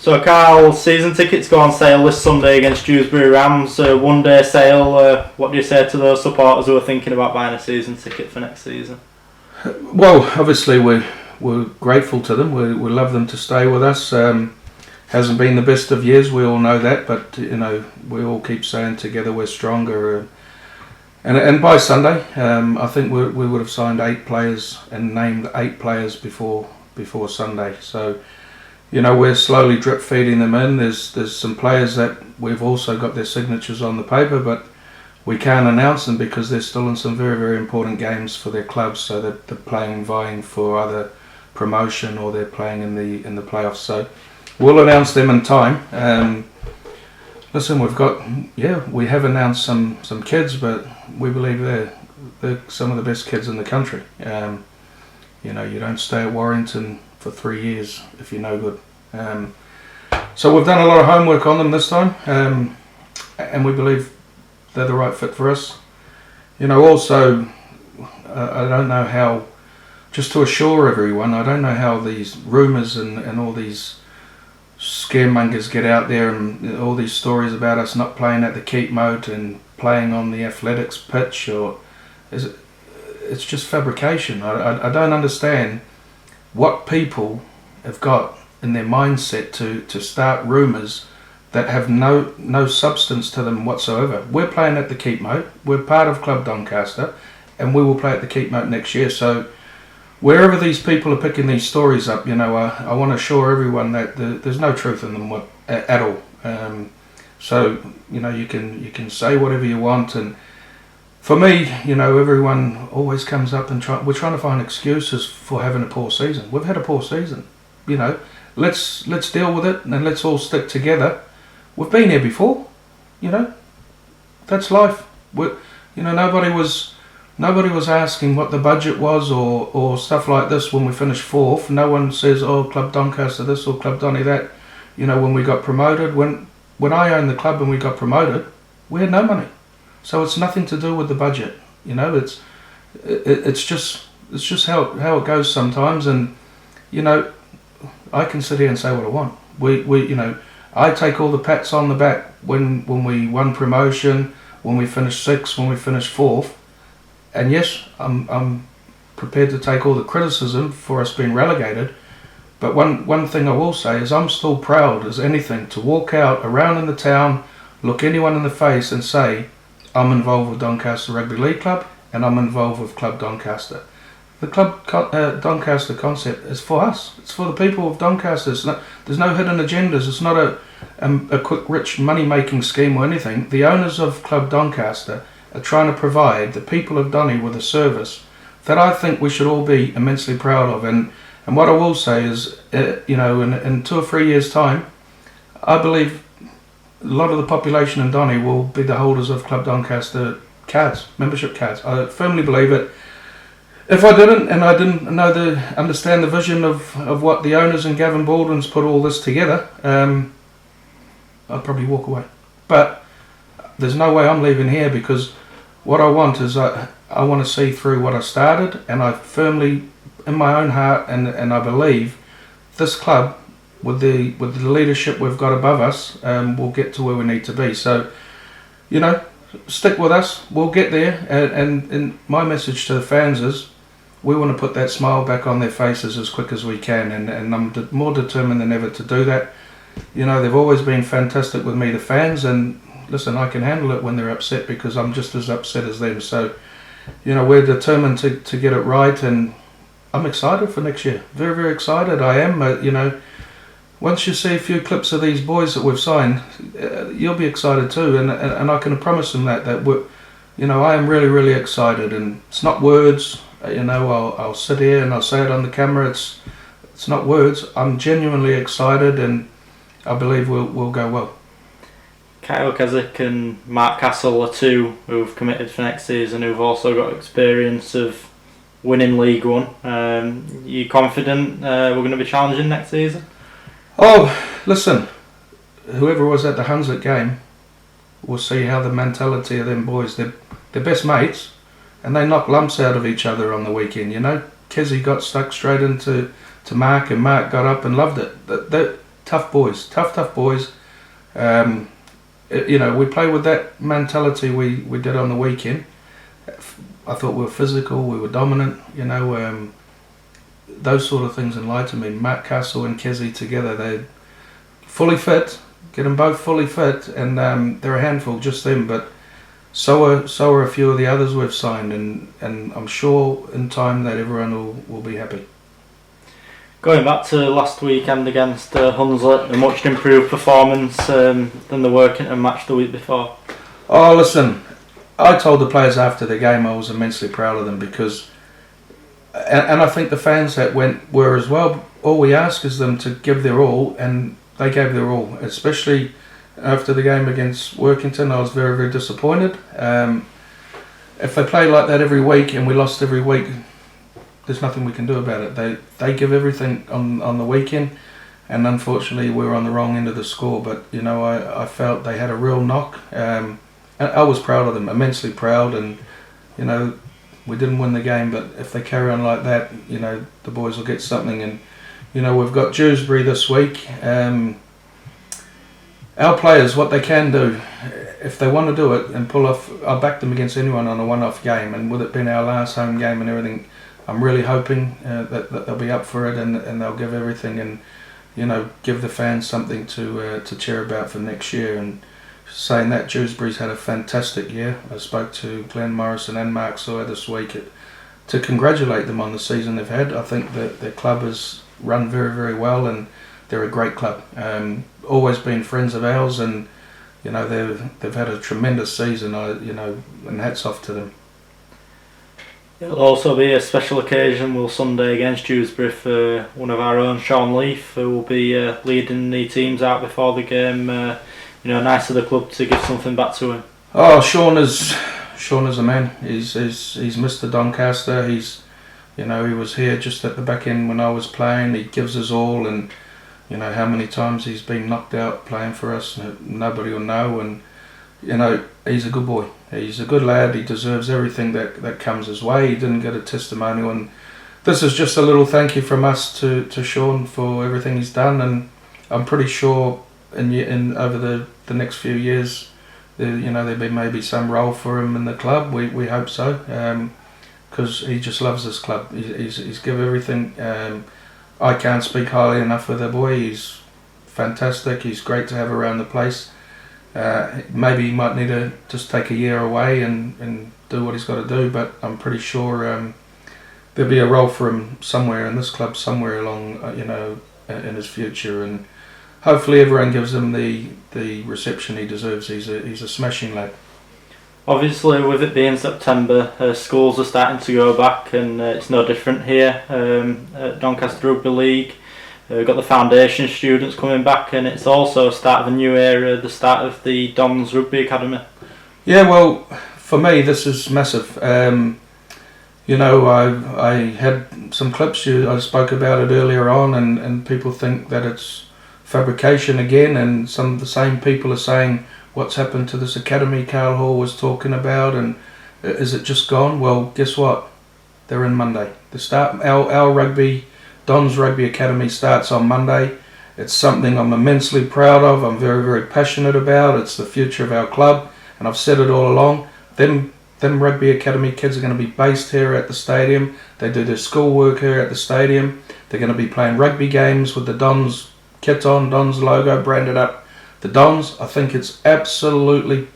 So Carl, season tickets go on sale this Sunday against Dewsbury Rams. One-day sale. What do you say to those supporters who are thinking about buying a season ticket for next season? Well, obviously we're grateful to them. We love them to stay with us. Hasn't been the best of years, we all know that, but we all keep saying together we're stronger. And by Sunday, I think we would have signed 8 players and named 8 players before Sunday. So, we're slowly drip feeding them in. There's some players that we've also got their signatures on the paper, but we can't announce them because they're still in some very, very important games for their clubs. So that they're playing, vying for either promotion or they're playing in the playoffs. So we'll announce them in time. Listen, we have announced some kids, but we believe they're some of the best kids in the country. You don't stay at Warrington for 3 years if you're no good. So we've done a lot of homework on them this time, and we believe they're the right fit for us. Also, I don't know how, just to assure everyone, I don't know how these rumours and all these scaremongers get out there and all these stories about us not playing at the keep mode and playing on the athletics pitch, it's just fabrication. I don't understand what people have got in their mindset to start rumours that have no substance to them whatsoever. We're playing at the keep mode. We're part of Club Doncaster, and we will play at the keep mode next year. So wherever these people are picking these stories up, I want to assure everyone that there's no truth in them at all. So you can say whatever you want, and for me, everyone always comes up and we're trying to find excuses for having a poor season. We've had a poor season. Let's deal with it and let's all stick together. We've been here before. That's life. Nobody was asking what the budget was or stuff like this when we finished 4th. No one says, oh, Club Doncaster this or Club Donny that. When we got promoted, when I owned the club and we got promoted, we had no money. So it's nothing to do with the budget. It's just how it goes sometimes. And I can sit here and say what I want. I take all the pats on the back when we won promotion, when we finished 6th, when we finished 4th. And yes, I'm prepared to take all the criticism for us being relegated. But one thing I will say is I'm still proud as anything to walk out around in the town, look anyone in the face and say, I'm involved with Doncaster Rugby League Club and I'm involved with Club Doncaster. The Club Doncaster concept is for us. It's for the people of Doncaster. There's no hidden agendas. It's not a quick, rich, money-making scheme or anything. The owners of Club Doncaster are trying to provide the people of Donny with a service that I think we should all be immensely proud of. And what I will say is, in 2 or 3 years' time, I believe a lot of the population in Donny will be the holders of Club Doncaster cards, membership cards. I firmly believe it. If I didn't, and I didn't understand the vision of what the owners and Gavin Baldwin's put all this together, I'd probably walk away. But there's no way I'm leaving here, because what I want is I want to see through what I started, and I firmly, in my own heart, and I believe this club, with the leadership we've got above us, we'll get to where we need to be. So, stick with us. We'll get there. And my message to the fans is, we want to put that smile back on their faces as quick as we can. And I'm more determined than ever to do that. They've always been fantastic with me, the fans. And listen, I can handle it when they're upset, because I'm just as upset as them. So, we're determined to get it right. And I'm excited for next year. Very, very excited. I am. Once you see a few clips of these boys that we've signed, you'll be excited too, and I can promise them that we're, I am really, really excited, and it's not words. I'll sit here and I'll say it on the camera. It's not words. I'm genuinely excited, and I believe we'll go well. Kyle Keswick and Mark Castle are 2 who've committed for next season, who've also got experience of winning League One. You confident we're going to be challenging next season? Oh, listen, whoever was at the Hunslet game will see how the mentality of them boys, they're best mates, and they knock lumps out of each other on the weekend. Kessie got stuck straight into Mark, and Mark got up and loved it. tough boys, tough boys. We play with that mentality we did on the weekend. I thought we were physical, we were dominant. Those sort of things enlightened me. Mark Castle and Kessie together, they're fully fit. Get them both fully fit, and they're a handful, just them. But so are a few of the others we've signed, and I'm sure in time that everyone will be happy. Going back to last weekend against Hunslet, a much improved performance than the Workington match the week before. Oh, listen, I told the players after the game I was immensely proud of them because, and I think the fans that were as well. All we ask is them to give their all, and they gave their all. Especially after the game against Workington, I was very, very disappointed. If they play like that every week and we lost every week, there's nothing we can do about it. They give everything on the weekend, and unfortunately we were on the wrong end of the score. But I felt they had a real knock. And I was proud of them, immensely proud. And we didn't win the game, but if they carry on like that, the boys will get something. And we've got Dewsbury this week. Our players, what they can do, if they want to do it and pull off, I'll back them against anyone on a one-off game. And with it being our last home game and everything, I'm really hoping that they'll be up for it and they'll give everything and give the fans something to cheer about for next year. And saying that, Dewsbury's had a fantastic year. I spoke to Glenn Morrison and Mark Sawyer this week to congratulate them on the season they've had. I think that their club has run very, very well, and they're a great club. Always been friends of ours, and they've had a tremendous season. And hats off to them. It'll also be a special occasion. We'll Sunday against Dewsbury for one of our own, Sean Leaf, who will be leading the teams out before the game. Nice of the club to give something back to him. Oh, Sean is a man. He's Mr. Doncaster. He was here just at the back end when I was playing. He gives us all, and how many times he's been knocked out playing for us, nobody will know. And he's a good boy. He's a good lad. He deserves everything that comes his way. He didn't get a testimonial, and this is just a little thank you from us to Sean for everything he's done. And I'm pretty sure in over the next few years, there'll be maybe some role for him in the club. We hope so, because he just loves this club. He's give everything. I can't speak highly enough of the boy. He's fantastic. He's great to have around the place. Maybe he might need to just take a year away and do what he's got to do, but I'm pretty sure there'll be a role for him somewhere in this club, somewhere along, in his future. And hopefully everyone gives him the reception he deserves. He's a smashing lad. Obviously, with it being September, schools are starting to go back, and it's no different here at Doncaster Rugby League. We've got the foundation students coming back, and it's also the start of a new era, the start of the Dons Rugby Academy. Yeah, well, for me this is massive. I had some clips, I spoke about it earlier on, and people think that it's fabrication again, and some of the same people are saying, what's happened to this academy Carl Hall was talking about, and is it just gone? Well, guess what? They're in Monday. Our Don's Rugby Academy starts on Monday. It's something I'm immensely proud of. I'm very, very passionate about. It's the future of our club, and I've said it all along. Them Rugby Academy kids are going to be based here at the stadium. They do their schoolwork here at the stadium. They're going to be playing rugby games with the Dons kit on, Dons logo branded up. The Dons, I think it's absolutely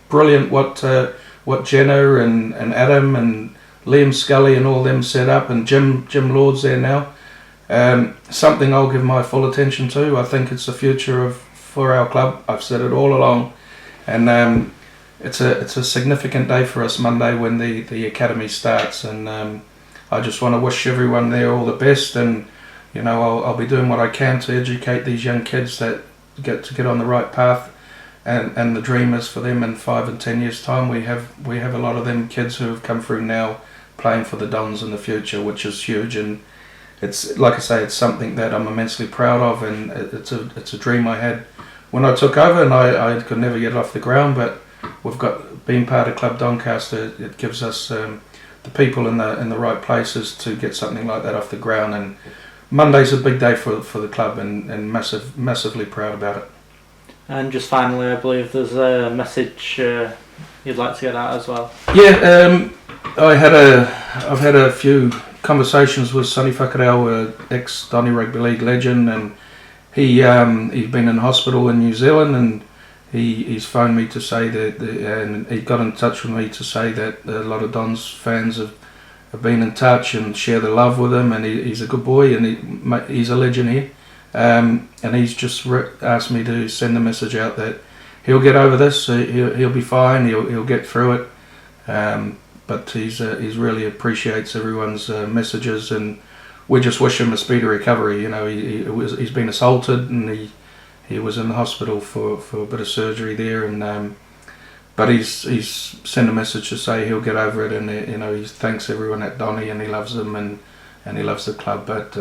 brilliant what Jenna and Adam and Liam Scully and all them set up, and Jim Lord's there now. Something I'll give my full attention to. I think it's the future for our club. I've said it all along, and it's a significant day for us Monday when the academy starts. And I just want to wish everyone there all the best, and I'll be doing what I can to educate these young kids that get on the right path. And the dream is for them in 5 and 10 years' time. We have a lot of them kids who have come through now playing for the Dons in the future, which is huge. And it's, like I say, it's something that I'm immensely proud of, and it's a dream I had when I took over, and I could never get it off the ground. But we've got, being part of Club Doncaster, it gives us the people in the right places to get something like that off the ground. And Monday's a big day for the club, and massively proud about it. And just finally, I believe there's a message you'd like to get out as well. Yeah, I've had a few conversations with Sonny Fai, ex-Donny Rugby League legend, and he's been in hospital in New Zealand, and he's phoned me to say that, and he got in touch with me to say that a lot of Don's fans have been in touch and share the love with him, and he's a good boy, and he's a legend here. And he's just asked me to send a message out that he'll get over this, he'll be fine, he'll get through it. But he's really appreciates everyone's messages, and we just wish him a speedy recovery. You know, he's been assaulted, and he was in the hospital for a bit of surgery there, and but he's sent a message to say he'll get over it, and he thanks everyone at Donny, and he loves them, and he loves the club. But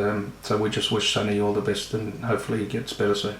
so we just wish Sonny all the best, and hopefully he gets better soon.